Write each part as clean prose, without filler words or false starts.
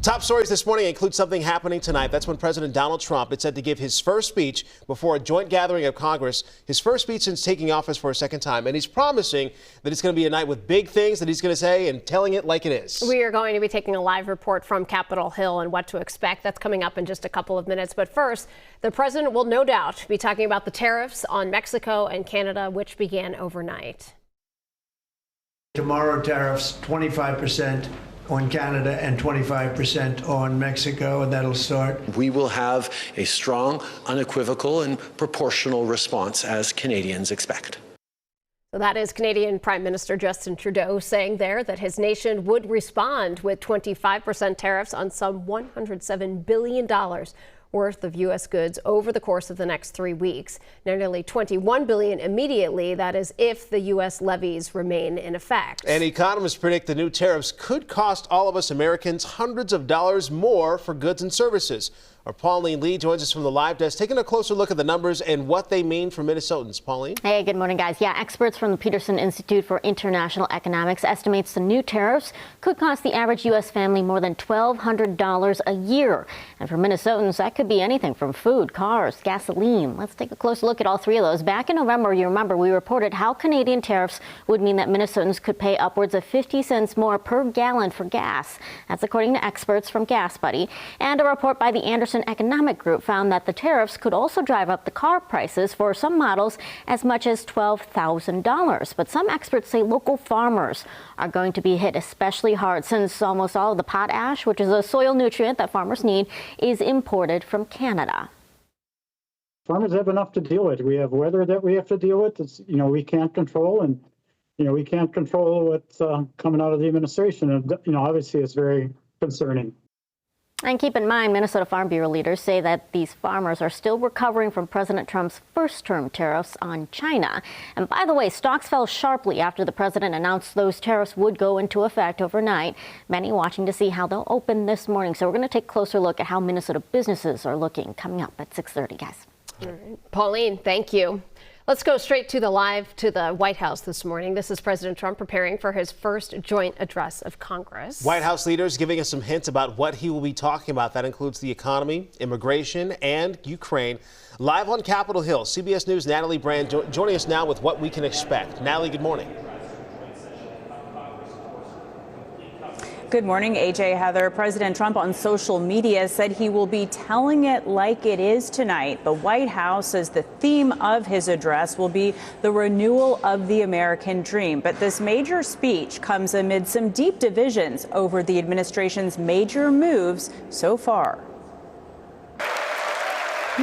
Top stories this morning include something happening tonight. That's when President Donald Trump is set to give his first speech before a joint gathering of Congress, his first speech since taking office for a second time. And he's promising that it's going to be a night with big things that he's going to say and telling it like it is. We are going to be taking a live report from Capitol Hill and what to expect. That's coming up in just a couple of minutes. But first, the president will no doubt be talking about the tariffs on Mexico and Canada, which began overnight. Tomorrow, tariffs 25% on Canada and 25% on Mexico, and that'll start. We will have a strong, unequivocal, and proportional response as Canadians expect. So that is Canadian Prime Minister Justin Trudeau saying there that his nation would respond with 25% tariffs on some $107 billion worth of U.S. goods over the course of the next 3 weeks. Now, nearly $21 billion immediately. That is if the U.S. levies remain in effect. And economists predict the new tariffs could cost all of us Americans hundreds of dollars more for goods and services. Our Pauline Lee joins us from the live desk, taking a closer look at the numbers and what they mean for Minnesotans. Pauline? Hey, good morning, guys. Yeah, experts from the Peterson Institute for International Economics estimates the new tariffs could cost the average U.S. family more than $1,200 a year. And for Minnesotans, that could be anything from food, cars, gasoline. Let's take a closer look at all three of those. Back in November, you remember, we reported how Canadian tariffs would mean that Minnesotans could pay upwards of 50 cents more per gallon for gas. That's according to experts from Gas Buddy. And a report by the Anderson Economic Group found that the tariffs could also drive up the car prices for some models as much as $12,000. But some experts say local farmers are going to be hit especially hard since almost all of the potash, which is a soil nutrient that farmers need, is imported from Canada. Farmers have enough to deal with. We have weather that we have to deal with. It's, we can't control, and we can't control what's coming out of the administration. And obviously, it's very concerning. And keep in mind, Minnesota Farm Bureau leaders say that these farmers are still recovering from President Trump's first-term tariffs on China. And by the way, stocks fell sharply after the president announced those tariffs would go into effect overnight. Many watching to see how they'll open this morning. So we're going to take a closer look at how Minnesota businesses are looking coming up at 6:30, guys. All right. Pauline, thank you. Let's go straight to the White House this morning. This is President Trump preparing for his first joint address of Congress. White House leaders giving us some hints about what he will be talking about. That includes the economy, immigration, and Ukraine. Live on Capitol Hill, CBS News' Natalie Brand joining us now with what we can expect. Natalie, good morning. Good morning, AJ, Heather. President Trump on social media said he will be telling it like it is tonight. The White House says the theme of his address will be the renewal of the American dream. But this major speech comes amid some deep divisions over the administration's major moves so far.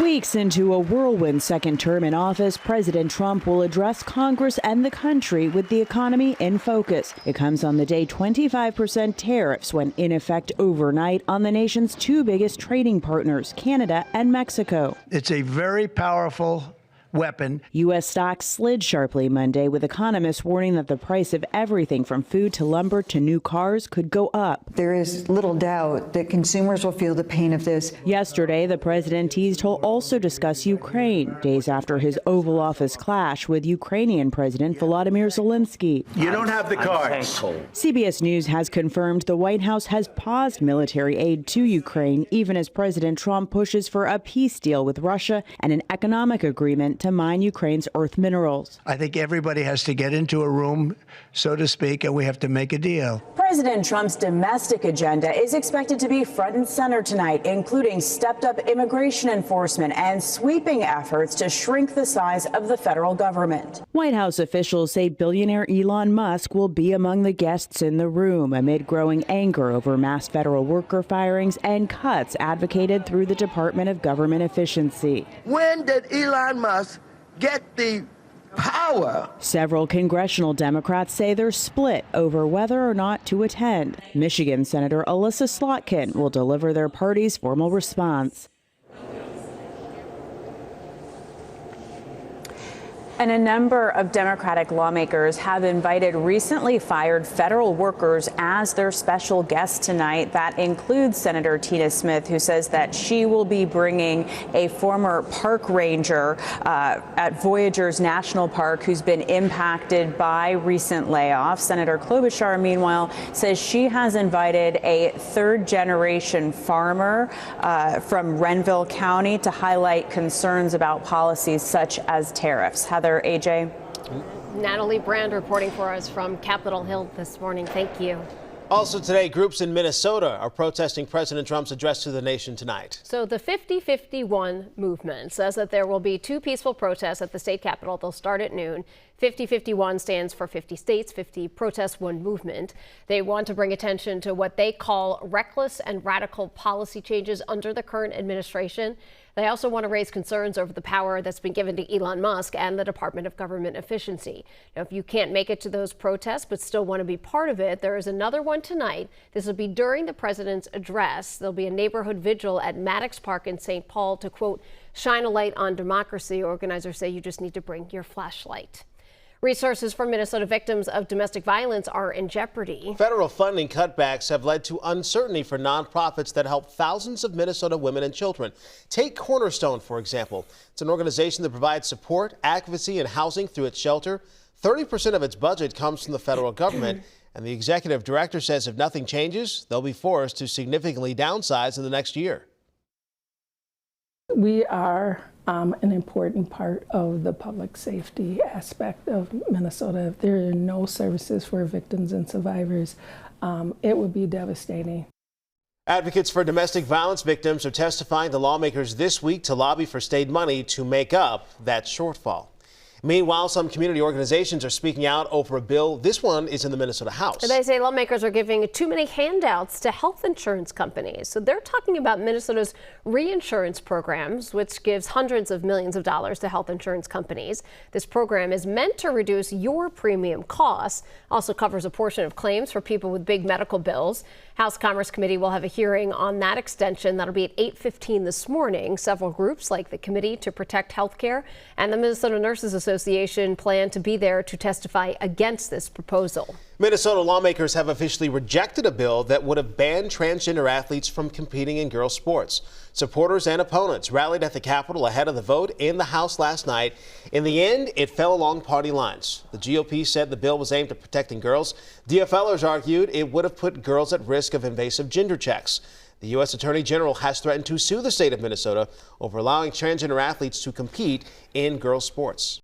Weeks into a whirlwind second term in office, President Trump will address Congress and the country with the economy in focus. It comes on the day 25% tariffs went in effect overnight on the nation's two biggest trading partners, Canada and Mexico. It's a very powerful weapon. U.S. stocks slid sharply Monday, with economists warning that the price of everything from food to lumber to new cars could go up. There is little doubt that consumers will feel the pain of this. Yesterday, the president teased he'll also discuss Ukraine, days after his Oval Office clash with Ukrainian President Volodymyr Zelensky. You don't have the cards. CBS News has confirmed the White House has paused military aid to Ukraine, even as President Trump pushes for a peace deal with Russia and an economic agreement to mine Ukraine's earth minerals. I think everybody has to get into a room, so to speak, and we have to make a deal. President Trump's domestic agenda is expected to be front and center tonight, including stepped-up immigration enforcement and sweeping efforts to shrink the size of the federal government. White House officials say billionaire Elon Musk will be among the guests in the room amid growing anger over mass federal worker firings and cuts advocated through the Department of Government Efficiency. When did Elon Musk get the power? Several congressional Democrats say they're split over whether or not to attend. Michigan Senator Alyssa Slotkin will deliver their party's formal response. And a number of Democratic lawmakers have invited recently fired federal workers as their special guests tonight. That includes Senator Tina Smith, who says that she will be bringing a former park ranger at Voyageurs National Park who's been impacted by recent layoffs. Senator Klobuchar, meanwhile, says she has invited a third-generation farmer from Renville County to highlight concerns about policies such as tariffs. Heather, AJ. Natalie Brand reporting for us from Capitol Hill this morning. Thank you. Also today, groups in Minnesota are protesting President Trump's address to the nation tonight. So the 50-51 movement says that there will be 2 peaceful protests at the state capitol. They'll start at noon. 50-51 stands for 50 states, 50 protests, 1 movement. They want to bring attention to what they call reckless and radical policy changes under the current administration. They also want to raise concerns over the power that's been given to Elon Musk and the Department of Government Efficiency. Now, if you can't make it to those protests but still want to be part of it, there is another one tonight. This will be during the president's address. There'll be a neighborhood vigil at Maddox Park in St. Paul to, quote, shine a light on democracy. Organizers say you just need to bring your flashlight. Resources for Minnesota victims of domestic violence are in jeopardy. Federal funding cutbacks have led to uncertainty for nonprofits that help thousands of Minnesota women and children. Take Cornerstone, for example. It's an organization that provides support, advocacy, and housing through its shelter. 30% of its budget comes from the federal government. And the executive director says if nothing changes, they'll be forced to significantly downsize in the next year. We are an important part of the public safety aspect of Minnesota. If there are no services for victims and survivors, it would be devastating. Advocates for domestic violence victims are testifying to lawmakers this week to lobby for state money to make up that shortfall. Meanwhile, some community organizations are speaking out over a bill. This one is in the Minnesota House. They say lawmakers are giving too many handouts to health insurance companies. So they're talking about Minnesota's reinsurance programs, which gives hundreds of millions of dollars to health insurance companies. This program is meant to reduce your premium costs, also covers a portion of claims for people with big medical bills. House Commerce Committee will have a hearing on that extension. That'll be at 8:15 this morning. Several groups like the Committee to Protect Healthcare and the Minnesota Nurses Association plan to be there to testify against this proposal. Minnesota lawmakers have officially rejected a bill that would have banned transgender athletes from competing in girls' sports. Supporters and opponents rallied at the Capitol ahead of the vote in the House last night. In the end, it fell along party lines. The GOP said the bill was aimed at protecting girls. DFLers argued it would have put girls at risk of invasive gender checks. The U.S. Attorney General has threatened to sue the state of Minnesota over allowing transgender athletes to compete in girls' sports.